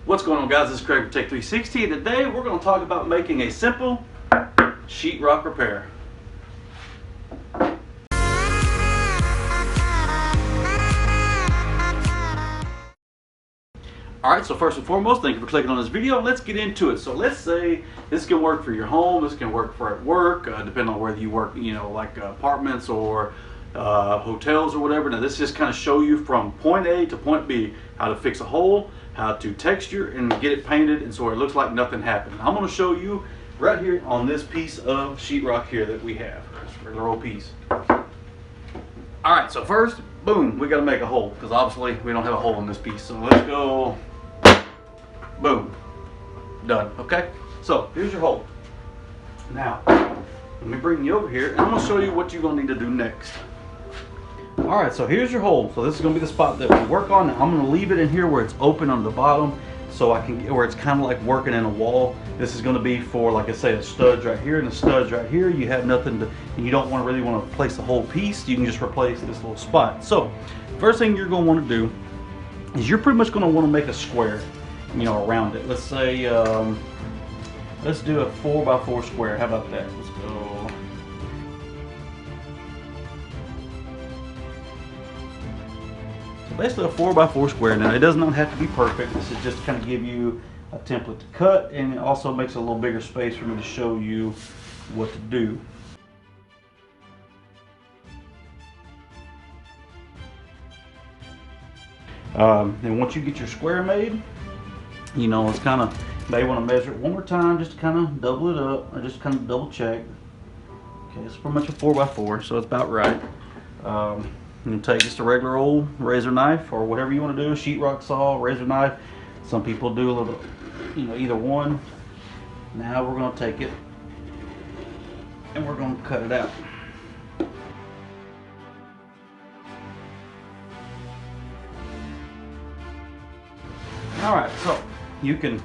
What's going on, guys? This is Craig from Tech 360, and today we're going to talk about making a simple sheetrock repair. Alright, so first and foremost, thank you for clicking on this video. Let's get into it. So let's say this can work for your home, this can work for at work, depending on whether you work, like apartments or hotels or whatever. Now this just kind of show you from point A to point B how to fix a hole, how to texture and get it painted, and so it looks like nothing happened. I'm going to show you right here on this piece of sheetrock here that we have. This regular old piece. Alright, so first, boom, we got to make a hole, because obviously we don't have a hole in this piece. So let's go, boom, done. Okay, so here's your hole. Now, let me bring you over here, and I'm going to show you what you're going to need to do next. Alright, so here's your hole. So this is going to be the spot that we work on. I'm going to leave it in here where it's open on the bottom, so I can get where it's kind of like working in a wall. This is going to be for, like I say, the studs right here and the studs right here. You have nothing to, and you don't really want to replace the whole piece. You can just replace this little spot. So first thing you're going to want to do is you're pretty much going to want to make a square, around it. Let's say, let's do a 4x4 square. How about that? Let's go. Basically a 4x4 square. Now it does not have to be perfect. This is just to kind of give you a template to cut, and it also makes a little bigger space for me to show you what to do. And once you get your square made, it's kind of, you may want to measure it one more time just to kind of double it up, or just kind of double check. Okay, it's pretty much a 4x4, so it's about right. You can take just a regular old razor knife or whatever you want to do, sheetrock saw, razor knife. Some people do a little, either one. Now we're going to take it and we're going to cut it out. Alright, so you can,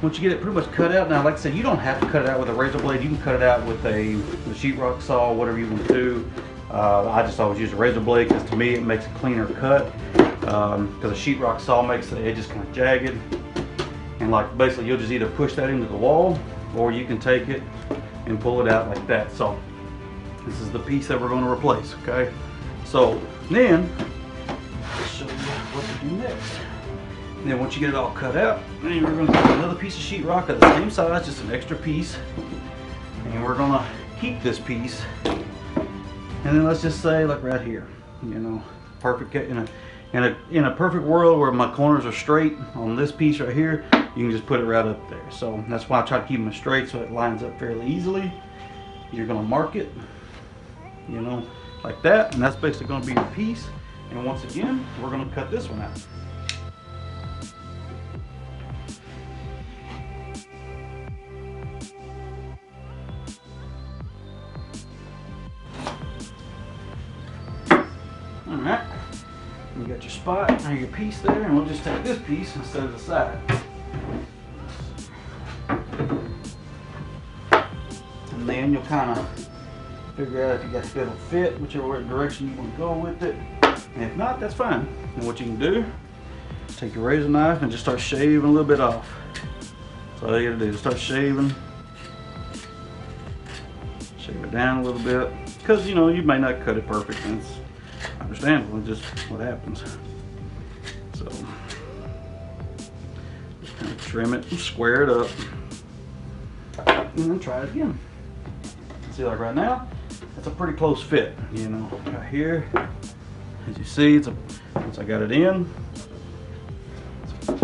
once you get it pretty much cut out, now like I said, you don't have to cut it out with a razor blade. You can cut it out with a sheetrock saw, whatever you want to do. I just always use a razor blade because to me it makes a cleaner cut, because a sheetrock saw makes the edges kind of jagged, and like basically you'll just either push that into the wall or you can take it and pull it out like that. So this is the piece that we're going to replace. Okay, so then I'll show you what to do next. And then once you get it all cut out, then we're going to get another piece of sheetrock of the same size, just an extra piece, and we're going to keep this piece. And then let's just say, like right here, perfect, in a perfect world where my corners are straight on this piece right here, you can just put it right up there. So that's why I try to keep them straight so it lines up fairly easily. You're going to mark it, like that, and that's basically going to be your piece. And once again, we're going to cut this one out. Alright, you got your spot, or your piece there, and we'll just take this piece and set it aside. And then you'll kind of figure out if it'll fit, whichever direction you want to go with it. And if not, that's fine. And what you can do is take your razor knife and just start shaving a little bit off. That's all you gotta do, just start shaving. Shave it down a little bit. Because, you may not cut it perfect, and it's understandable, just what happens. So just kind of trim it and square it up, and then try it again. See, like right now, that's a pretty close fit. Right here, as you see, once I got it in, let's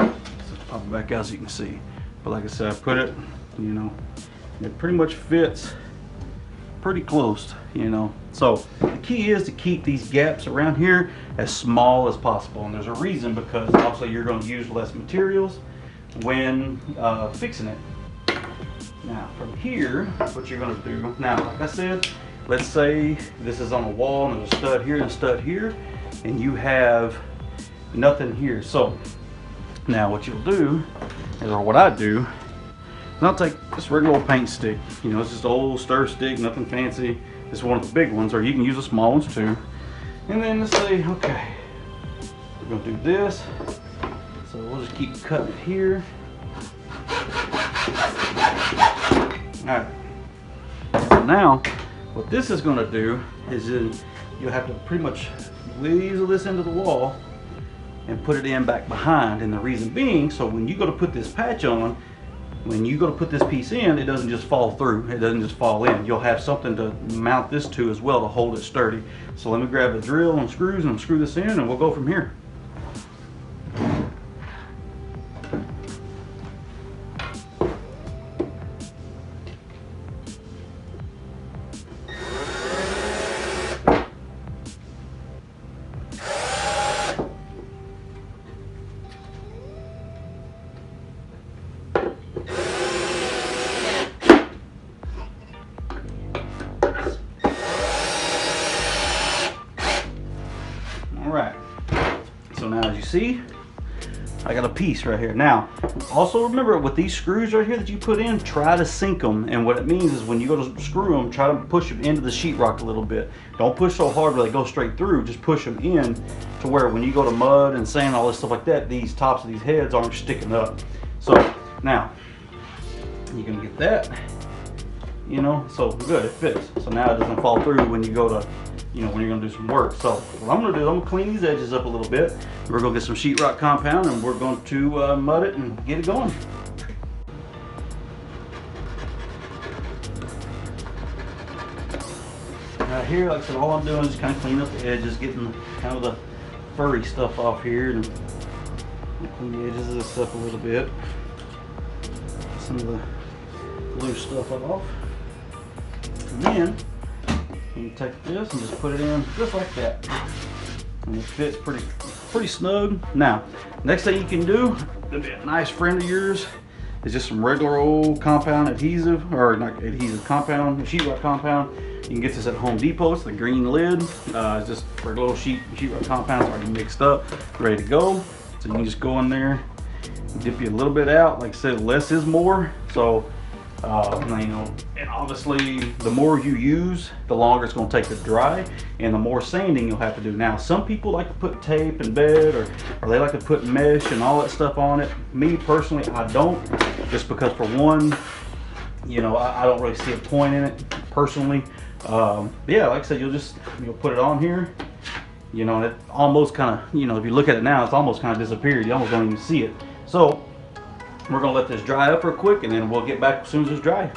pop it back out so you can see. But like I said, I put it, it pretty much fits pretty close, So the key is to keep these gaps around here as small as possible, and there's a reason, because also you're going to use less materials when fixing it. Now from here, what you're going to do, now like I said, let's say this is on a wall and there's a stud here and a stud here, and you have nothing here. So now what you'll do, or what I do, and I'll take this regular old paint stick. It's just an old stir stick, nothing fancy. This is one of the big ones, or you can use the small ones too. And then let's say, okay, we're gonna do this. So we'll just keep cutting it here. Alright. So now, what this is going to do is you'll have to pretty much weasel this into the wall and put it in back behind. And the reason being, so when you go to put this patch on, when you go to put this piece in, it doesn't just fall through. It doesn't just fall in. You'll have something to mount this to as well to hold it sturdy. So let me grab the drill and screws and screw this in, and we'll go from here. Alright, so now as you see, I got a piece right here. Now, also remember with these screws right here that you put in, try to sink them. And what it means is when you go to screw them, try to push them into the sheetrock a little bit. Don't push so hard where they go straight through, just push them in to where when you go to mud and sand, all this stuff like that, these tops of these heads aren't sticking up. So now, you're gonna get that, you know, so good, it fits. So now it doesn't fall through when you go to, you know, when you're gonna do some work. So what I'm gonna do is I'm gonna clean these edges up a little bit. We're gonna get some sheetrock compound and we're going to mud it and get it going. Right here, like I said, all I'm doing is kind of clean up the edges, getting kind of the furry stuff off here, and clean the edges of this stuff a little bit. Some of the loose stuff off. And then you take this and just put it in just like that. And it fits pretty snug. Now, next thing you can do, a nice friend of yours, is just some regular old compound adhesive, or not adhesive, compound, sheetrock compound. You can get this at Home Depot. It's the green lid. It's just regular old sheetrock compound. It's already mixed up, ready to go. So you can just go in there, dip you a little bit out. Like I said, less is more. So you know, and obviously the more you use, the longer it's going to take to dry, and the more sanding you'll have to do. Now, some people like to put tape in bed, or they like to put mesh and all that stuff on it. Me personally, I don't, just because for one, you know, I don't really see a point in it personally. Yeah, like I said, you'll put it on here, you know, and it almost kind of, you know, if you look at it now, it's almost kind of disappeared. You almost don't even see it. So we're gonna let this dry up real quick, and then we'll get back as soon as it's dry.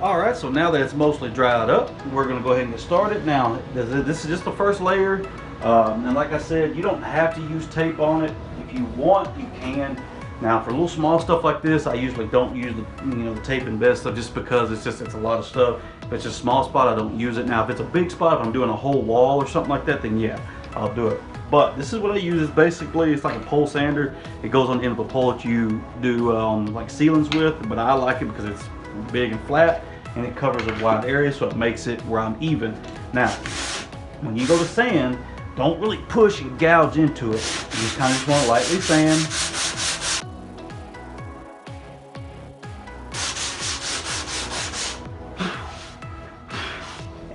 All right, so now that it's mostly dried up, we're gonna go ahead and get started. Now, this is just the first layer, and like I said, you don't have to use tape on it. If you want, you can. Now, for little small stuff like this, I usually don't use the tape and bed stuff, just because it's a lot of stuff. If it's just a small spot, I don't use it. Now, if it's a big spot, if I'm doing a whole wall or something like that, then yeah, I'll do it. But this is what I use. Is basically, it's like a pole sander. It goes on the end of a pole that you do like ceilings with, but I like it because it's big and flat, and it covers a wide area, so it makes it where I'm even. Now, when you go to sand, don't really push and gouge into it. You just kind of just want to lightly sand.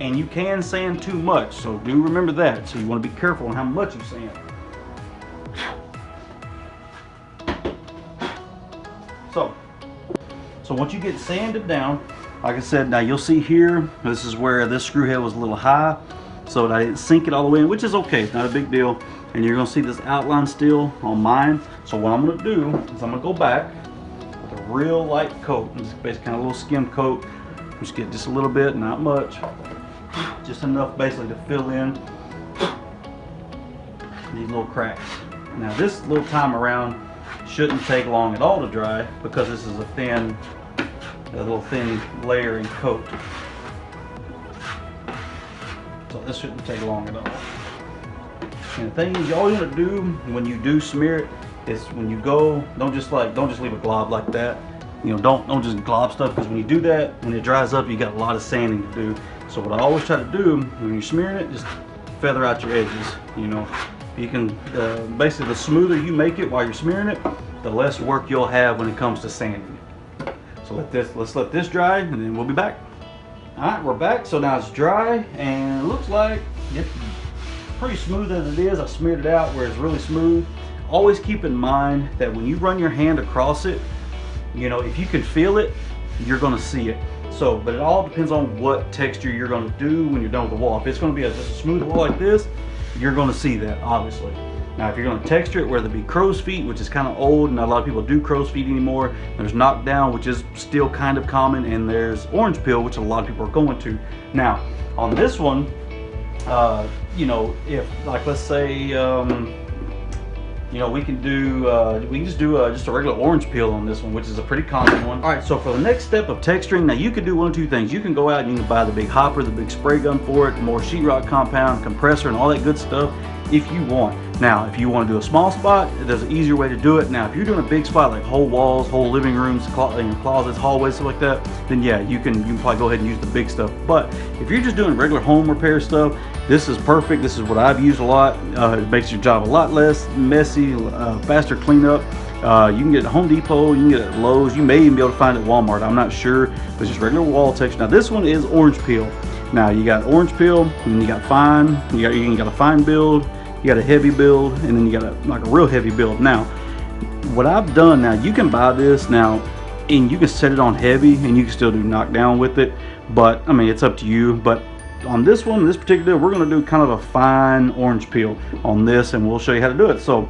And you can sand too much, so do remember that. So you want to be careful on how much you sand. So once you get sanded down, like I said, now you'll see here, this is where this screw head was a little high, so I didn't sink it all the way in, which is okay, it's not a big deal. And you're gonna see this outline still on mine. So what I'm gonna do is I'm gonna go back with a real light coat, just basically kind of a little skim coat. Just get just a little bit, not much. Just enough basically to fill in these little cracks. Now this little time around shouldn't take long at all to dry, because this is a little thin layering coat. So this shouldn't take long at all. And the thing is, you always want to do when you do smear it is when you go, don't just leave a glob like that. You know, don't just glob stuff, because when you do that, when it dries up, you got a lot of sanding to do. So what I always try to do when you're smearing it, just feather out your edges. You know, you can basically, the smoother you make it while you're smearing it, the less work you'll have when it comes to sanding. So let's let this dry, and then we'll be back. All right, we're back. So now it's dry, and it looks like it's pretty smooth as it is. I smeared it out where it's really smooth. always keep in mind that when you run your hand across it, you know, if you can feel it, you're gonna see it. So, but it all depends on what texture you're gonna do when you're done with the wall. If it's gonna be just a smooth wall like this, you're gonna see that, obviously. Now, if you're gonna texture it, whether it be crow's feet, which is kind of old, and not a lot of people do crow's feet anymore, there's knockdown, which is still kind of common, and there's orange peel, which a lot of people are going to. Now, on this one, you know, if, like, let's say, you know, we can just do just a regular orange peel on this one, which is a pretty common one. All right, so for the next step of texturing, now you can do one of two things. You can go out and you can buy the big hopper, the big spray gun for it, more sheetrock compound, compressor, and all that good stuff if you want. Now, if you want to do a small spot, there's an easier way to do it. Now, if you're doing a big spot like whole walls, whole living rooms, closets, hallways, stuff like that, then yeah, you can probably go ahead and use the big stuff. But if you're just doing regular home repair stuff, this is perfect. This is what I've used a lot. It makes your job a lot less messy, faster cleanup. You can get it at Home Depot, you can get it at Lowe's, you may even be able to find it at Walmart, I'm not sure, but it's just regular wall texture. Now this one is orange peel. Now you got orange peel, and then you got fine, you got a fine build, you got a heavy build, and then you got like a real heavy build. Now, what I've done, now you can buy this now, and you can set it on heavy, and you can still do knockdown with it, but I mean, it's up to you. But on this one, this particular, we're gonna do kind of a fine orange peel on this, and we'll show you how to do it. So,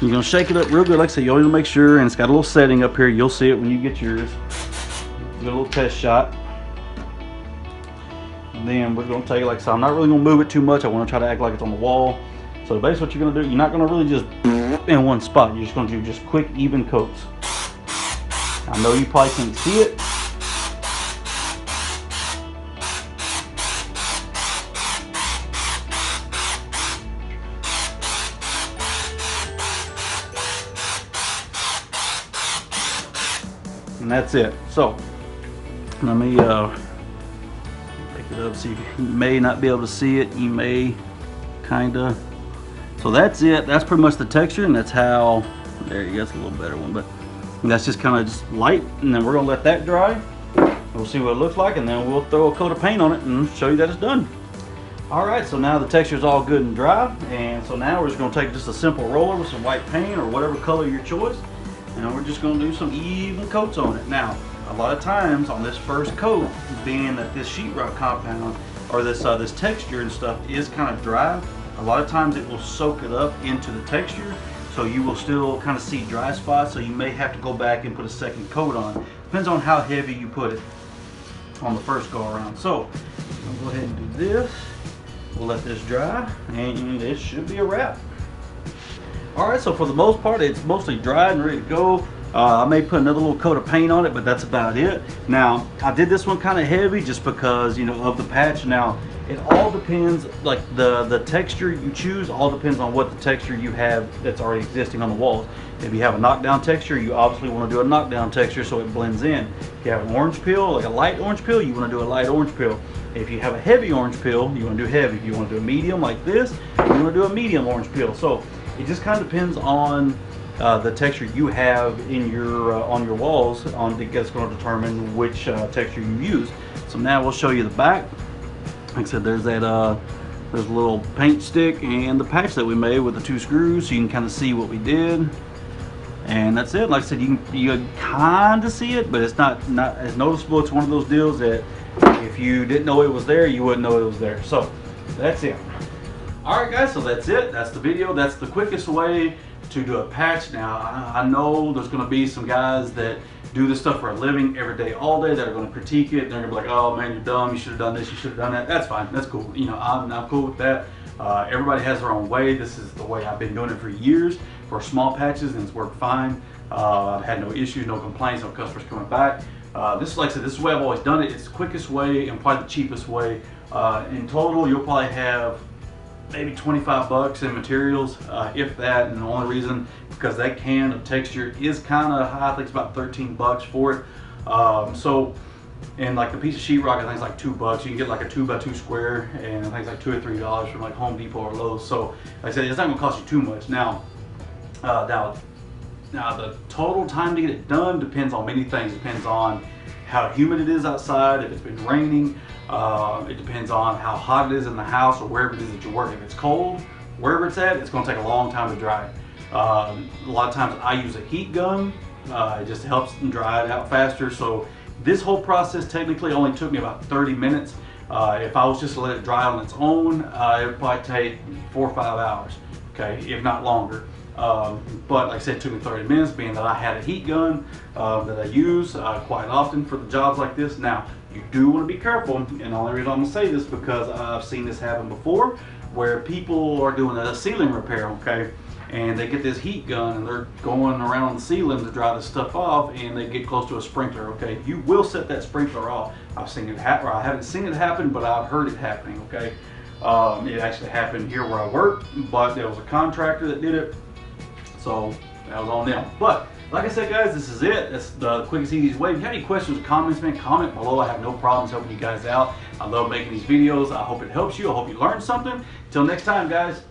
you're gonna shake it up real good. Like I said, you always make sure, and it's got a little setting up here. You'll see it when you get yours. Do a little test shot. And then we're gonna take it, like I said, I'm not really gonna move it too much. I wanna try to act like it's on the wall. So basically what you're gonna do, you're not gonna really just in one spot. You're just gonna do just quick, even coats. I know you probably can't see it. And that's it. So let me pick it up, see if you may not be able to see it. You may kinda. So that's it. That's pretty much the texture, and that's how, there you go, it's a little better one, but that's just kind of just light. And then we're gonna let that dry. We'll see what it looks like, and then we'll throw a coat of paint on it and show you that it's done. All right, so now the texture is all good and dry, and so now we're just gonna take just a simple roller with some white paint or whatever color your choice, and we're just going to do some even coats on it. Now, a lot of times on this first coat, being that this sheetrock compound or this texture and stuff is kind of dry, a lot of times it will soak it up into the texture, so you will still kind of see dry spots, so you may have to go back and put a second coat on. Depends on how heavy you put it on the first go around. So, I'll go ahead and do this. We'll let this dry, and it should be a wrap. Alright, so for the most part, it's mostly dried and ready to go. I may put another little coat of paint on it, but that's about it. Now, I did this one kind of heavy just because, you know, of the patch. Now, it all depends, like the texture you choose all depends on what the texture you have that's already existing on the walls. If you have a knockdown texture, you obviously want to do a knockdown texture so it blends in. If you have an orange peel, like a light orange peel, you want to do a light orange peel. If you have a heavy orange peel, you want to do heavy. If you want to do a medium like this, you want to do a medium orange peel. So it just kind of depends on the texture you have in your on your walls. That's going to determine which texture you use. So now we'll show you the back. Like I said, there's that there's a little paint stick and the patch that we made with the 2 screws, so you can kind of see what we did. And that's it. Like I said, you kind of see it, but it's not as noticeable. It's one of those deals that if you didn't know it was there, you wouldn't know it was there. So that's it. Alright guys, so that's it. That's the video. That's the quickest way to do a patch. Now, I know there's going to be some guys that do this stuff for a living every day, all day, that are going to critique it. They're going to be like, oh man, you're dumb. You should have done this. You should have done that. That's fine. That's cool. You know, I'm cool with that. Everybody has their own way. This is the way I've been doing it for years for small patches, and it's worked fine. I've had no issues, no complaints, no customers coming back. This is, like I said, this is the way I've always done it. It's the quickest way and probably the cheapest way. In total, you'll probably have maybe 25 bucks in materials, if that, and the only reason because that can of texture is kind of high. I think it's about 13 bucks for it. So, and like the piece of sheetrock, I think it's like 2 bucks. You can get like a 2x2 square, and I think it's like $2 or $3 from like Home Depot or Lowe's. So, like I said, it's not gonna cost you too much. Now the total time to get it done depends on many things. It depends on how humid it is outside, if it's been raining. It depends on how hot it is in the house or wherever it is that you're working. If it's cold, wherever it's at, it's going to take a long time to dry. A lot of times I use a heat gun. It just helps dry it out faster. So this whole process technically only took me about 30 minutes. If I was just to let it dry on its own, it would probably take 4 or 5 hours, okay, if not longer. But like I said, it took me 30 minutes, being that I had a heat gun that I use quite often for the jobs like this. Now, you do want to be careful, and the only reason I'm going to say this because I've seen this happen before, where people are doing a ceiling repair, okay, and they get this heat gun and they're going around the ceiling to dry this stuff off, and they get close to a sprinkler, okay. You will set that sprinkler off. I've seen it happen, or I haven't seen it happen, but I've heard it happening, okay. It actually happened here where I work, but there was a contractor that did it, so that was on them. But like I said, guys, this is it. That's the quickest, easiest way. If you have any questions or comments, man, comment below. I have no problems helping you guys out. I love making these videos. I hope it helps you. I hope you learned something. Until next time, guys.